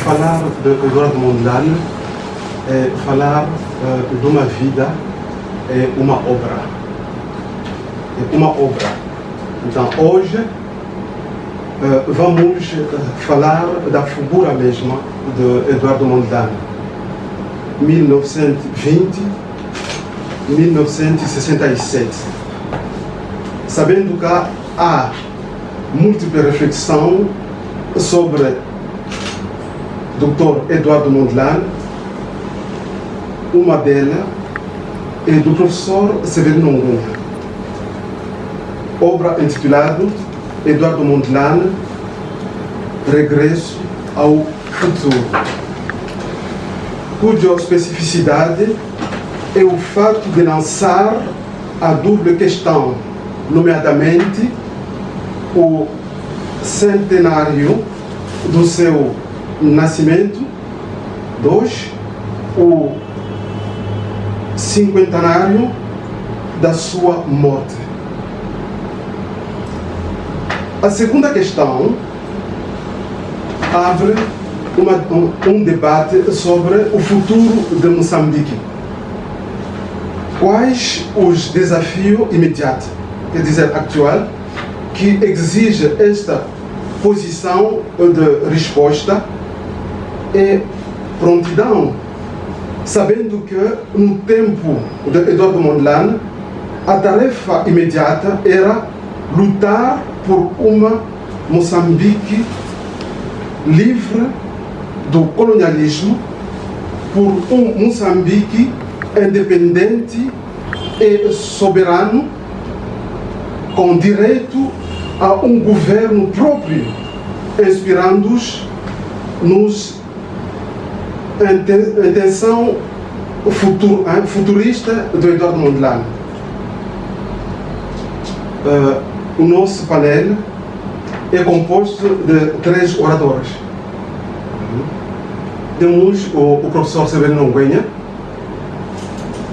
Falar de Eduardo Mondlane é falar de uma vida, é uma obra. É uma obra. Então, hoje, vamos falar da figura mesma de Eduardo Mondlane. 1920-1967. Sabendo que há múltipla reflexão sobre Dr. Eduardo Mondlane, uma delas é do professor Severino Ngunha, obra intitulada Eduardo Mondlane, Regresso ao Futuro, cuja especificidade é o fato de lançar a dupla questão, nomeadamente o centenário do seu nascimento, 2, o cinquentenário da sua morte. A segunda questão abre um debate sobre o futuro de Moçambique. Quais os desafios imediatos, quer dizer, atual, que exige esta posição de resposta e prontidão, sabendo que no tempo de Eduardo Mondlane a tarefa imediata era lutar por uma Moçambique livre do colonialismo, por um Moçambique independente e soberano, com direito a um governo próprio, inspirando-os nos intenção futurista do Eduardo Mondlane. O nosso painel é composto de 3 oradores. Temos o professor Severino Ngunha,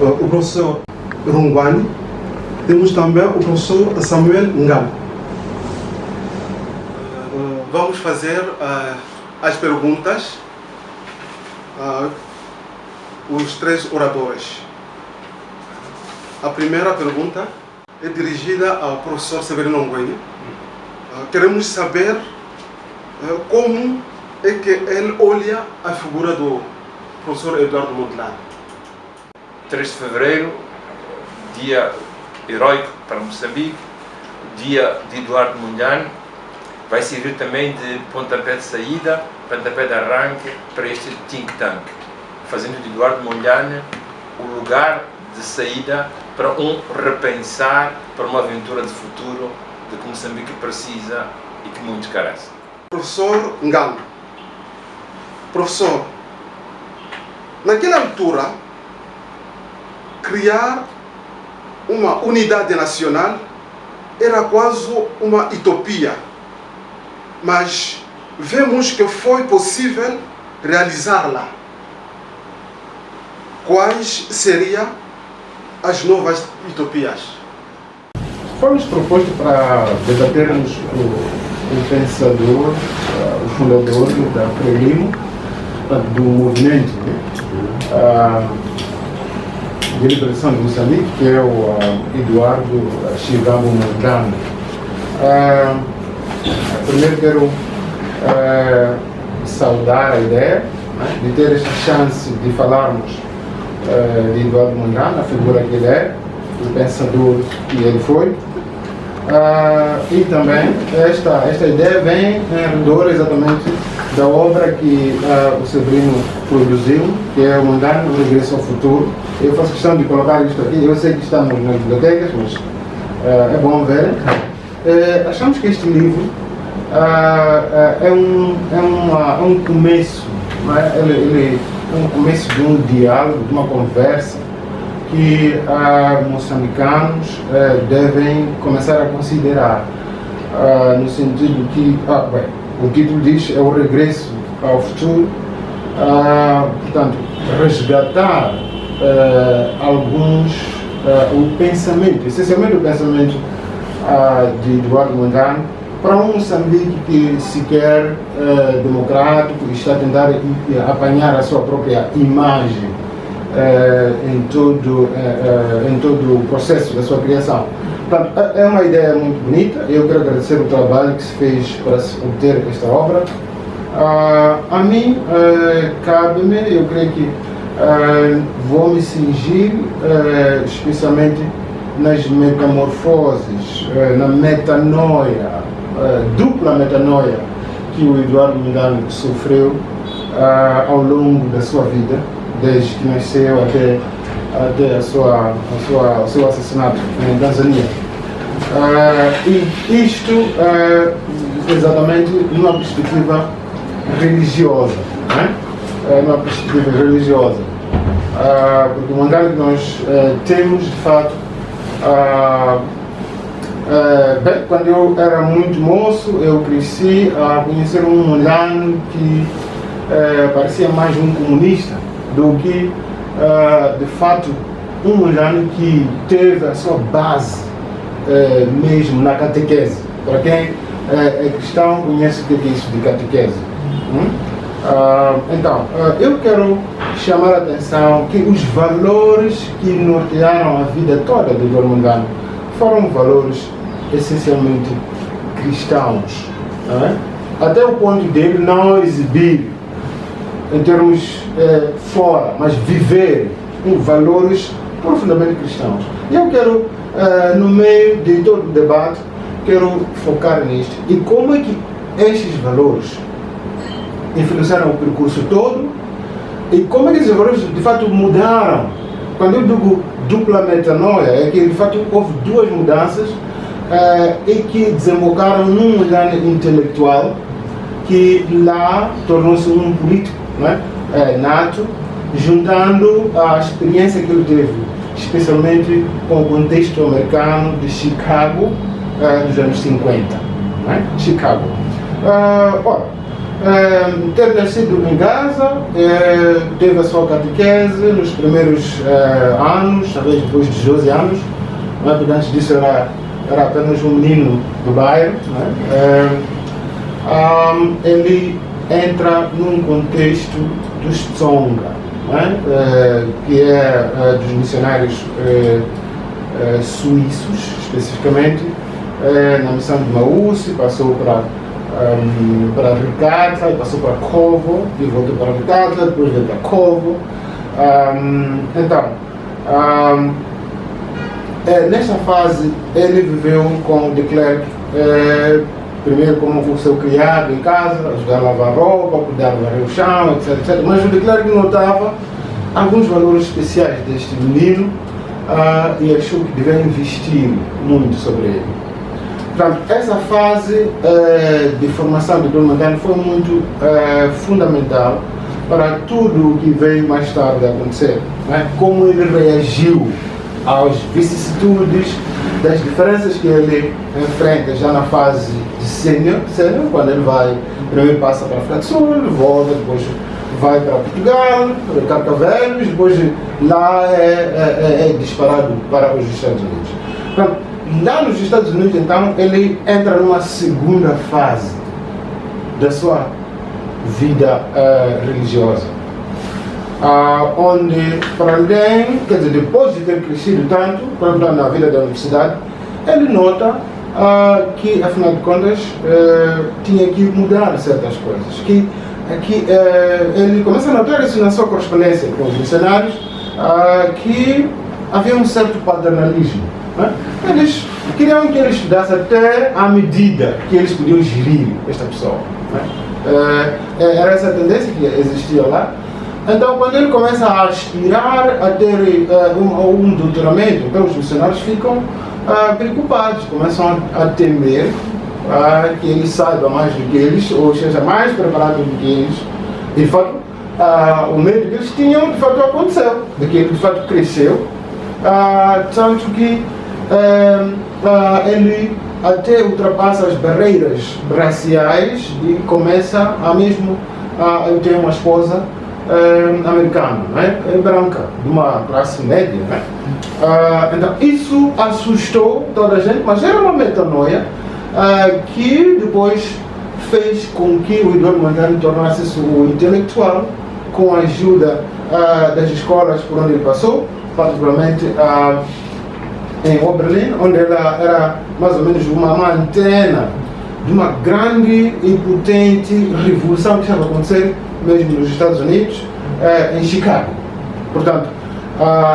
o professor Rungwani, temos também o professor Samuel Ngam. Vamos fazer as perguntas os 3 oradores. A primeira pergunta é dirigida ao professor Severino Ngunha. Queremos saber como é que ele olha a figura do professor Eduardo Mondlane. 3 de fevereiro, dia heróico para Moçambique, dia de Eduardo Mondlane, vai servir também de pontapé de saída, pontapé de arranque para este think tank, fazendo de Eduardo Mondlane o lugar de saída para um repensar para uma aventura de futuro de que Moçambique precisa e que muitos carecem. Professor Ngam, professor, naquela altura, criar uma unidade nacional era quase uma utopia, mas vemos que foi possível realizá-la. Quais seriam as novas utopias? Fomos propostos para debatermos o pensador, o fundador da Frelimo, do movimento de liberação de Moçambique, que é o Eduardo Chivambo Mondlane. Primeiro quero saudar a ideia de ter esta chance de falarmos de Eduardo Mondlane, a figura que ele é, o pensador que ele foi. E também esta ideia vem em redor exatamente da obra que o Severino produziu, que é o Mondlane, o Regresso ao Futuro. Eu faço questão de colocar isto aqui, eu sei que estamos nas bibliotecas, mas é bom ver. Achamos que este livro é um começo, não é? Ele é um começo de um diálogo, de uma conversa que moçambicanos devem começar a considerar, no sentido que, o título diz, é o regresso ao futuro, portanto, resgatar o pensamento, essencialmente o pensamento de Eduardo Mondlane, para um Moçambique que se quer democrático e está a tentar apanhar a sua própria imagem em todo o processo da sua criação. Portanto, é uma ideia muito bonita. Eu quero agradecer o trabalho que se fez para se obter esta obra. A mim, cabe-me, eu creio que vou me cingir especialmente nas metamorfoses, na metanoia, dupla metanoia que o Eduardo Mondlane sofreu ao longo da sua vida, desde que nasceu até o seu assassinato em Tanzânia. E isto exatamente numa perspectiva religiosa, né? Numa perspectiva religiosa, porque o Mondlane que nós temos de fato, bem, quando eu era muito moço, eu cresci a conhecer um Mondlane que parecia mais um comunista do que de fato um Mondlane que teve a sua base mesmo na catequese. Para quem é cristão conhece o que é isso de catequese. Então, eu quero chamar a atenção que os valores que nortearam a vida toda do Eduardo Mondlane foram valores essencialmente cristãos, até o ponto dele não exibir em termos fora, mas viver com valores profundamente cristãos. E eu quero, no meio de todo o debate, quero focar nisto. E como é que estes valores influenciaram o percurso todo e como é que esses valores de fato mudaram. Quando eu digo dupla metanoia, é que de fato houve duas mudanças e que desembocaram num Mondlane intelectual que lá tornou-se um político, nato, juntando a experiência que ele teve, especialmente com o contexto americano de Chicago dos anos 50. Chicago. Ter nascido em Gaza, teve a sua catequese nos primeiros anos, talvez depois de 12 anos, porque antes disso era apenas um menino do bairro. Ele entra num contexto dos Tsonga, que é dos missionários suíços, especificamente, na missão de Maús, passou para Ricata, passou para Kovo, e voltou para Ricata, depois veio para Kovo. Nesta fase, ele viveu com de Klerk, primeiro como o seu criado em casa, ajudar a lavar roupa, cuidar de varrer o chão, etc. Mas o de Klerk notava alguns valores especiais deste menino e achou que devia investir muito sobre ele. Portanto, essa fase de formação do Dom Mondlane foi muito fundamental para tudo o que veio mais tarde a acontecer. Como ele reagiu às vicissitudes, das diferenças que ele enfrenta já na fase de sênior, quando ele primeiro passa para a África do Sul, volta, depois vai para Portugal, para Carcavelos, depois lá é disparado para os Estados Unidos. Portanto, lá nos Estados Unidos, então, ele entra numa segunda fase da sua vida religiosa, onde, para além, quer dizer, depois de ter crescido tanto, por exemplo, na vida da universidade, ele nota que, afinal de contas, tinha que mudar certas coisas. Que ele começa a notar isso na sua correspondência com os missionários, que havia um certo paternalismo. Eles queriam que ele estudasse até à medida que eles podiam gerir esta pessoa. Era essa a tendência que existia lá. Então, quando ele começa a aspirar a ter um doutoramento, então os missionários ficam preocupados, começam a temer que ele saiba mais do que eles, ou seja mais preparado do que eles. De fato, o medo que eles tinham, de fato, aconteceu, de que ele, de fato, cresceu, tanto que ele até ultrapassa as barreiras raciais e começa a mesmo eu tenho uma esposa americana, branca, de uma classe média. Então isso assustou toda a gente, mas era uma metanoia que depois fez com que o Eduardo Mondlane tornasse-se o intelectual, com a ajuda das escolas por onde ele passou, particularmente em Oberlin, onde ela era mais ou menos uma antena de uma grande e potente revolução que estava a acontecer mesmo nos Estados Unidos, em Chicago. Portanto,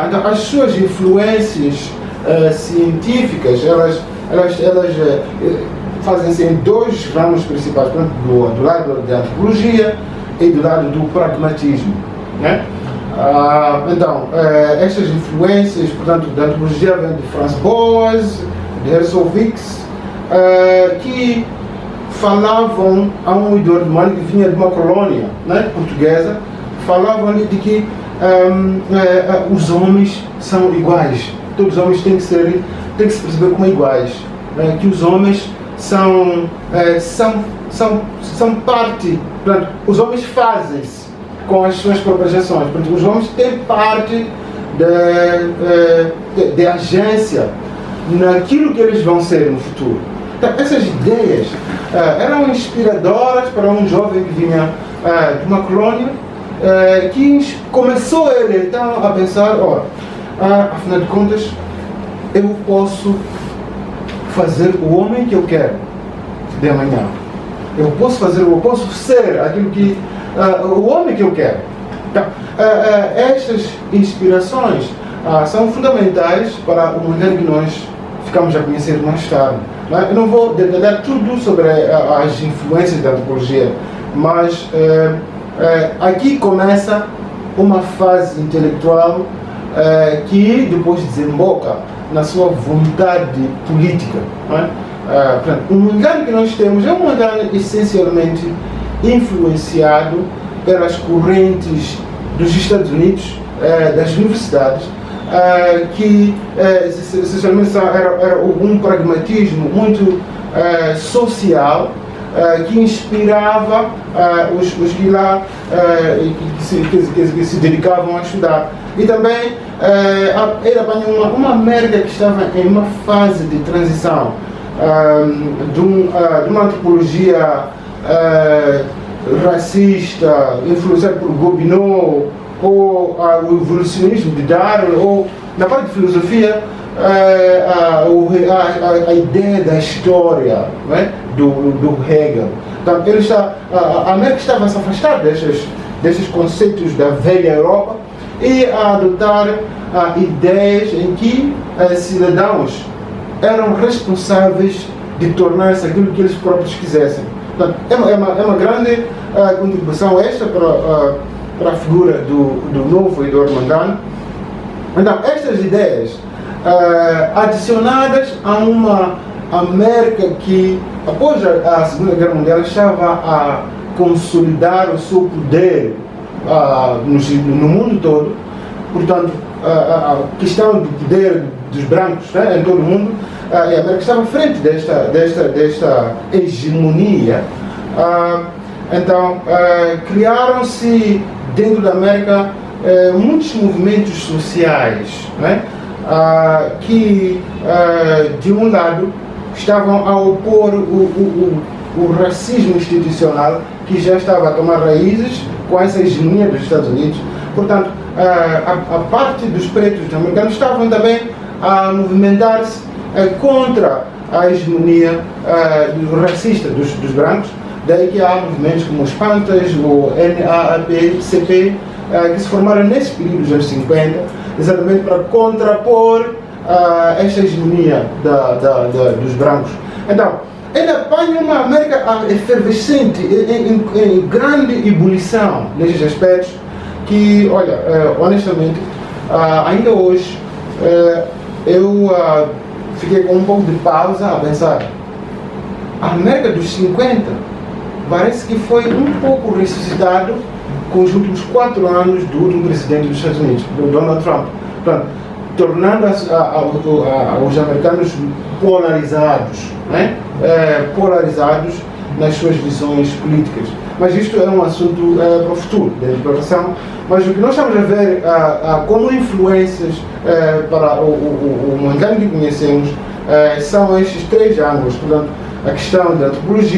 então, as suas influências científicas, elas fazem-se em dois ramos principais, do lado da antropologia e do lado do pragmatismo, né? Então, estas influências, portanto, da antropologia vêm de Franz Boas, de Herzowicz, que falavam a um Eduardo Mondlane que vinha de uma colônia, né, portuguesa, falavam de que os homens são iguais, todos os homens têm que se perceber como iguais, né, que os homens são parte, portanto, os homens fazem-se com as suas próprias ações, portanto, os homens têm parte de agência naquilo que eles vão ser no futuro. Então, essas ideias eram inspiradoras para um jovem que vinha de uma colônia, que começou ele então a pensar, afinal de contas, eu posso fazer o homem que eu quero de amanhã. Eu posso ser aquilo que o homem que eu quero. Então, estas inspirações são fundamentais para o modelo que nós ficamos a conhecer mais tarde. Eu não vou detalhar tudo sobre as influências da antropologia, mas aqui começa uma fase intelectual que depois desemboca na sua vontade política. Portanto, o Mondlane que nós temos é um Mondlane essencialmente influenciado pelas correntes dos Estados Unidos, das universidades, que essencialmente era um pragmatismo muito social, que inspirava os que lá que se dedicavam a estudar. E também ele apanhou uma América que estava em uma fase de transição de uma antropologia racista, influenciada por Gobineau, ou o evolucionismo de Darwin, ou na parte de filosofia, a ideia da história, né, do Hegel. Então, a América estava a se afastar destes conceitos da velha Europa e a adotar ideias em que cidadãos eram responsáveis de tornar-se aquilo que eles próprios quisessem. Portanto, é uma grande contribuição esta para a figura do novo Eduardo Mondlane. Então, estas ideias adicionadas a uma América que, após a Segunda Guerra Mundial, estava a consolidar o seu poder no mundo todo. Portanto, a questão do poder dos brancos, né, em todo o mundo, a América estava à frente desta hegemonia. Então, criaram-se dentro da América muitos movimentos sociais, né, que, de um lado, estavam a opor o racismo institucional que já estava a tomar raízes com essa hegemonia dos Estados Unidos. Portanto, a parte dos pretos americanos estavam também a movimentar-se contra a hegemonia racista dos brancos. Daí que há movimentos como os Panthers, o NAACP, que se formaram nesse período dos anos 50, exatamente para contrapor esta hegemonia dos brancos. Então, ele apanha uma América efervescente, em grande ebulição nesses aspectos, que, olha, honestamente, ainda hoje eu fiquei com um pouco de pausa a pensar. A América dos 50 parece que foi um pouco ressuscitado com os últimos 4 anos do último presidente dos Estados Unidos, do Donald Trump. Portanto, tornando os americanos polarizados, né? Polarizados nas suas visões políticas. Mas isto é um assunto para o futuro, da exploração. Mas o que nós estamos a ver como influências para o Mondlane que conhecemos são estes 3 ângulos. Portanto, a questão da antropologia,